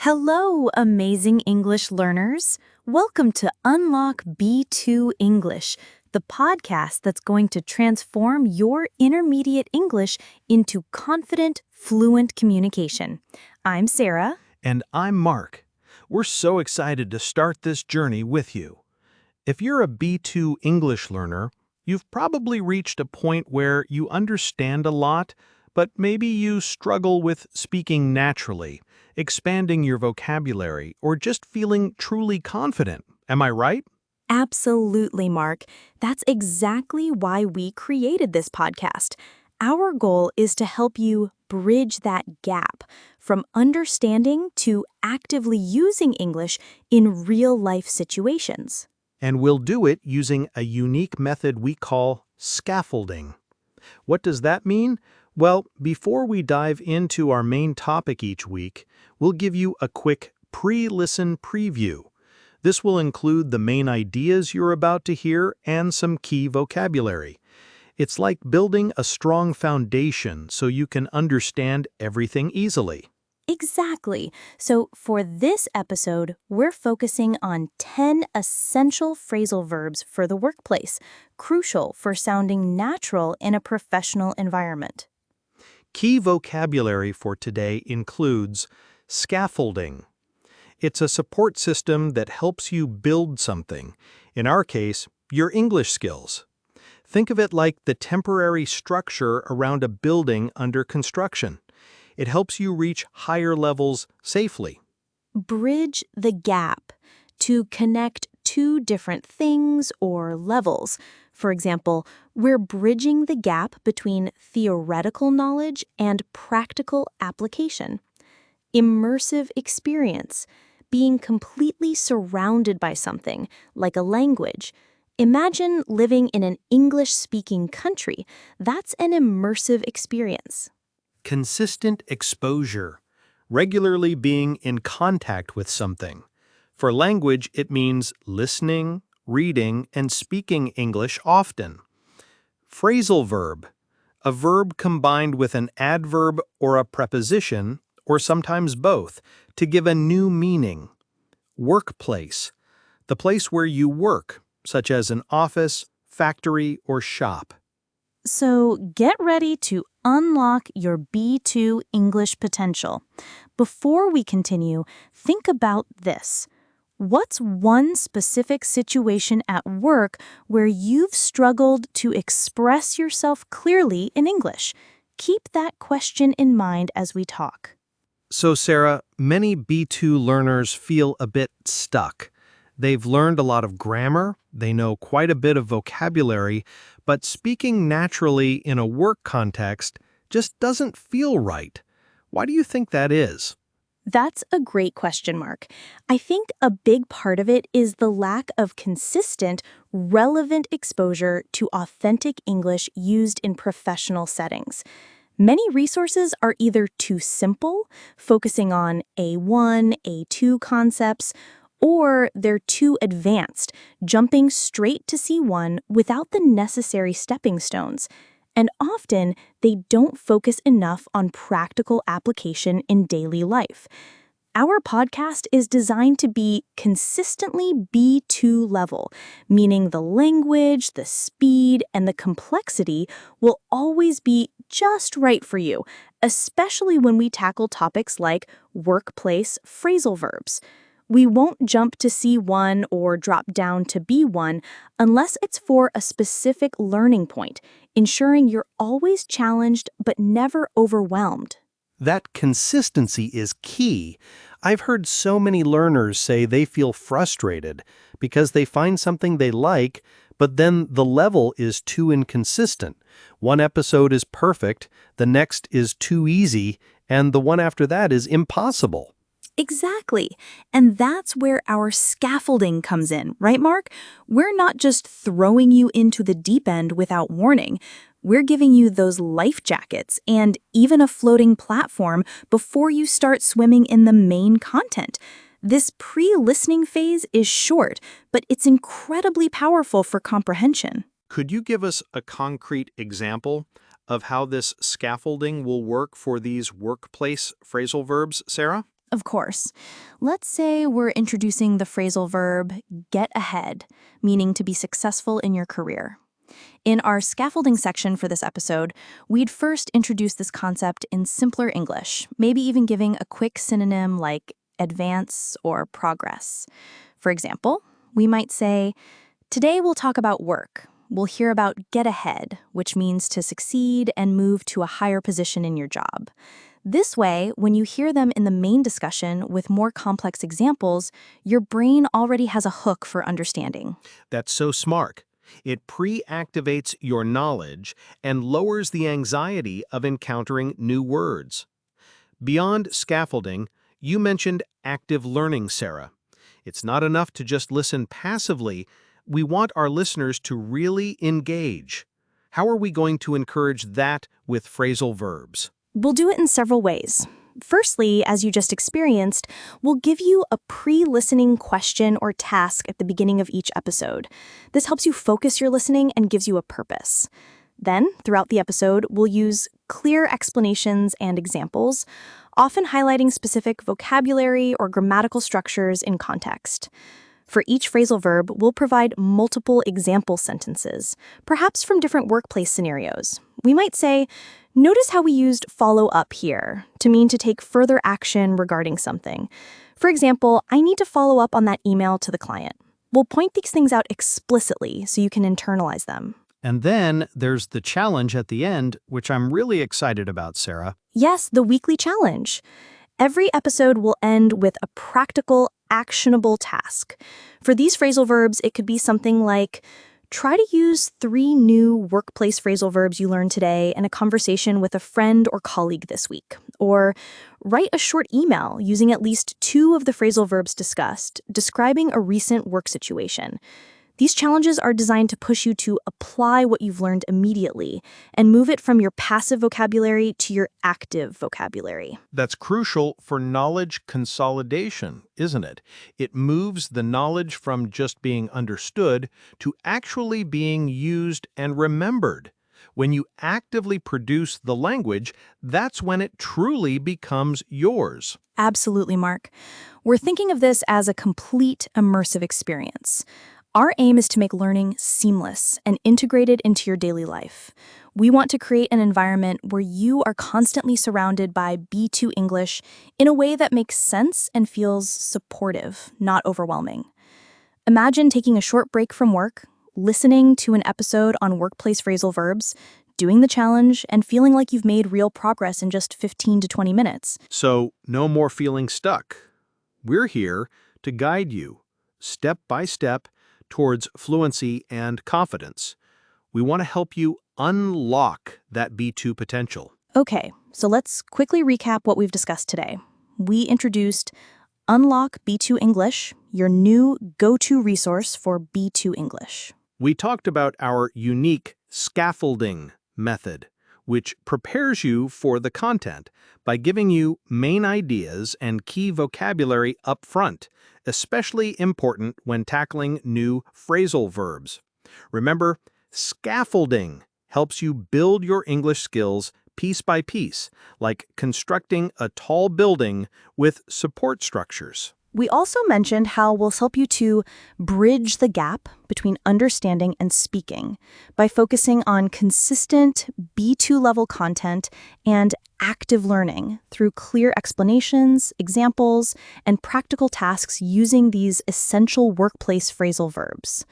Hello, amazing English learners. Welcome to Unlock B2 English, the podcast that's going to transform your intermediate English into confident, fluent communication. I'm Sarah. And I'm Mark. We're so excited to start this journey with you. If you're a B2 English learner, you've probably reached a point where you understand a lot, but maybe you struggle with speaking naturally, expanding your vocabulary, or just feeling truly confident. Am I right? Absolutely, Mark. That's exactly why we created this podcast. Our goal is to help you bridge that gap from understanding to actively using English in real-life situations. And we'll do it using a unique method we call scaffolding. What does that mean? Well, before we dive into our main topic each week, we'll give you a quick pre-listen preview. This will include the main ideas you're about to hear and some key vocabulary. It's like building a strong foundation so you can understand everything easily. Exactly. So for this episode, we're focusing on 10 essential phrasal verbs for the workplace, crucial for sounding natural in a professional environment. Key vocabulary for today includes scaffolding. It's a support system that helps you build something, in our case, your English skills. Think of it like the temporary structure around a building under construction. It helps you reach higher levels safely. Bridge the gap to connect two different things or levels. For example, we're bridging the gap between theoretical knowledge and practical application. Immersive experience, being completely surrounded by something, like a language. Imagine living in an English-speaking country. That's an immersive experience. Consistent exposure, regularly being in contact with something. For language, it means listening, reading, and speaking English often. Phrasal verb, a verb combined with an adverb or a preposition, or sometimes both, to give a new meaning. Workplace, the place where you work, such as an office, factory, or shop. So get ready to unlock your B2 English potential. Before we continue, think about this. What's one specific situation at work where you've struggled to express yourself clearly in English? Keep that question in mind as we talk. So, Sarah, many B2 learners feel a bit stuck. They've learned a lot of grammar, they know quite a bit of vocabulary, but speaking naturally in a work context just doesn't feel right. Why do you think that is? That's a great question, Mark. I think a big part of it is the lack of consistent, relevant exposure to authentic English used in professional settings. Many resources are either too simple, focusing on A1, A2 concepts, or they're too advanced, jumping straight to C1 without the necessary stepping stones. And often, they don't focus enough on practical application in daily life. Our podcast is designed to be consistently B2 level, meaning the language, the speed, and the complexity will always be just right for you, especially when we tackle topics like workplace phrasal verbs. We won't jump to C1 or drop down to B1 unless it's for a specific learning point, ensuring you're always challenged but never overwhelmed. That consistency is key. I've heard so many learners say they feel frustrated because they find something they like, but then the level is too inconsistent. One episode is perfect, the next is too easy, and the one after that is impossible. Exactly. And that's where our scaffolding comes in, right, Mark? We're not just throwing you into the deep end without warning. We're giving you those life jackets and even a floating platform before you start swimming in the main content. This pre-listening phase is short, but it's incredibly powerful for comprehension. Could you give us a concrete example of how this scaffolding will work for these workplace phrasal verbs, Sarah? Of course. Let's say we're introducing the phrasal verb get ahead, meaning to be successful in your career. In our scaffolding section for this episode, we'd first introduce this concept in simpler English, maybe even giving a quick synonym like advance or progress. For example, we might say, today we'll talk about work. We'll hear about get ahead, which means to succeed and move to a higher position in your job. This way, when you hear them in the main discussion with more complex examples, your brain already has a hook for understanding. That's so smart. It pre-activates your knowledge and lowers the anxiety of encountering new words. Beyond scaffolding, you mentioned active learning, Sarah. It's not enough to just listen passively. We want our listeners to really engage. How are we going to encourage that with phrasal verbs? We'll do it in several ways. Firstly, as you just experienced, we'll give you a pre-listening question or task at the beginning of each episode. This helps you focus your listening and gives you a purpose. Then, throughout the episode, we'll use clear explanations and examples, often highlighting specific vocabulary or grammatical structures in context. For each phrasal verb, we'll provide multiple example sentences, perhaps from different workplace scenarios. We might say, notice how we used follow up here to mean to take further action regarding something. For example, I need to follow up on that email to the client. We'll point these things out explicitly so you can internalize them. And then there's the challenge at the end, which I'm really excited about, Sarah. Yes, the weekly challenge. Every episode will end with a practical, actionable task. For these phrasal verbs, it could be something like, try to use 3 new workplace phrasal verbs you learned today in a conversation with a friend or colleague this week. Or write a short email using at least 2 of the phrasal verbs discussed, describing a recent work situation. These challenges are designed to push you to apply what you've learned immediately and move it from your passive vocabulary to your active vocabulary. That's crucial for knowledge consolidation, isn't it? It moves the knowledge from just being understood to actually being used and remembered. When you actively produce the language, that's when it truly becomes yours. Absolutely, Mark. We're thinking of this as a complete immersive experience. Our aim is to make learning seamless and integrated into your daily life. We want to create an environment where you are constantly surrounded by B2 English in a way that makes sense and feels supportive, not overwhelming. Imagine taking a short break from work, listening to an episode on workplace phrasal verbs, doing the challenge, and feeling like you've made real progress in just 15 to 20 minutes. So, no more feeling stuck. We're here to guide you, step by step, towards fluency and confidence. We want to help you unlock that B2 potential. Okay, so let's quickly recap what we've discussed today. We introduced Unlock B2 English, your new go-to resource for B2 English. We talked about our unique scaffolding method, which prepares you for the content by giving you main ideas and key vocabulary up front, especially important when tackling new phrasal verbs. Remember, scaffolding helps you build your English skills piece by piece, like constructing a tall building with support structures. We also mentioned how we'll help you to bridge the gap between understanding and speaking by focusing on consistent B2 level content and active learning through clear explanations, examples, and practical tasks using these essential workplace phrasal verbs.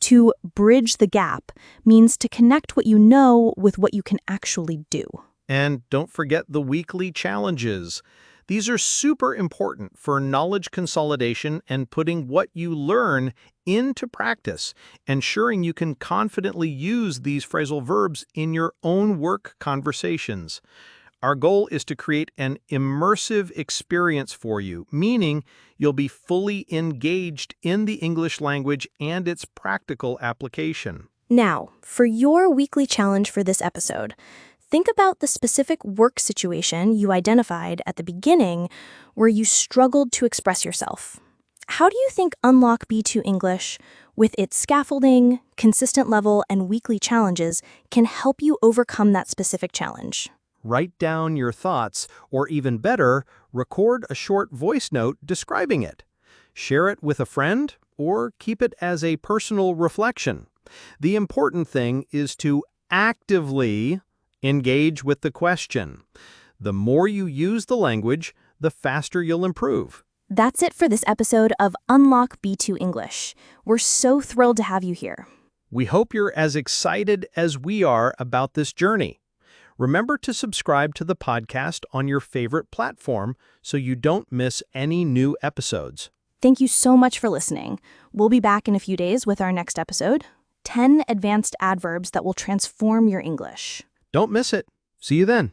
To bridge the gap means to connect what you know with what you can actually do. And don't forget the weekly challenges. These are super important for knowledge consolidation and putting what you learn into practice, ensuring you can confidently use these phrasal verbs in your own work conversations. Our goal is to create an immersive experience for you, meaning you'll be fully engaged in the English language and its practical application. Now, for your weekly challenge for this episode, think about the specific work situation you identified at the beginning where you struggled to express yourself. How do you think Unlock B2 English, with its scaffolding, consistent level, and weekly challenges, can help you overcome that specific challenge? Write down your thoughts, or even better, record a short voice note describing it. Share it with a friend, or keep it as a personal reflection. The important thing is to actively engage with the question. The more you use the language, the faster you'll improve. That's it for this episode of Unlock B2 English. We're so thrilled to have you here. We hope you're as excited as we are about this journey. Remember to subscribe to the podcast on your favorite platform so you don't miss any new episodes. Thank you so much for listening. We'll be back in a few days with our next episode, 10 advanced adverbs that will transform your English. Don't miss it. See you then.